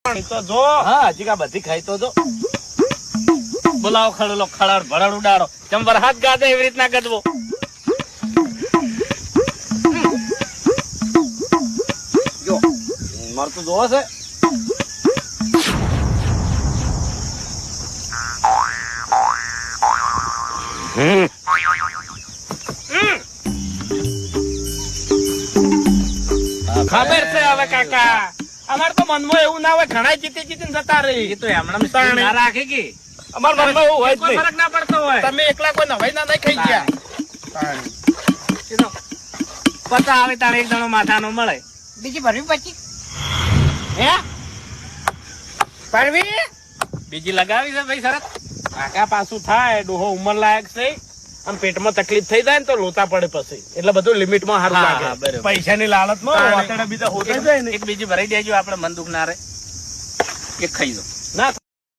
તો જો હા હજી કા બધી ખાઈ તો જો બોલાવો ખડેલો ખડાડ ભરાડ ઉડાડો ચંબર હાથ ગાજે એવી રીતના ગજવો જો મરતું જોવો છે ખબર છે હવે કાકા અમાર તો મનમાં એવું ના હોય ઘણા જીતી જીતીને જતા રહી એ તો એમણે ના રાખે કે અમાર મનમાં એવું હોય જ કોઈ નહીં. ફરક ના પડતો હોય તમે એકલા કોઈ નવાઈ ના નહીં ખાઈ ગયા પતા આવે તારે એક જણો માથાનો મળે બીજી ભરવી પછી હે ભરવી બીજી લગાવી છે ભાઈ શરત કાકા પાછું થાય ડોહો ઉંમર લાયક છે આમ પેટમાં તકલીફ થઈ જાય ને તો લોતા પડે પછી એટલે બધું લિમિટમાં સારું હા, લાગે હા, બરાબર. પૈસાની લાલચમાં હા, વાતડા બીજા હોતા જાય ને એક બીજી ભરાઈ દેજો આપણે મન દુખ ના રહે એક ખાઈ દો ના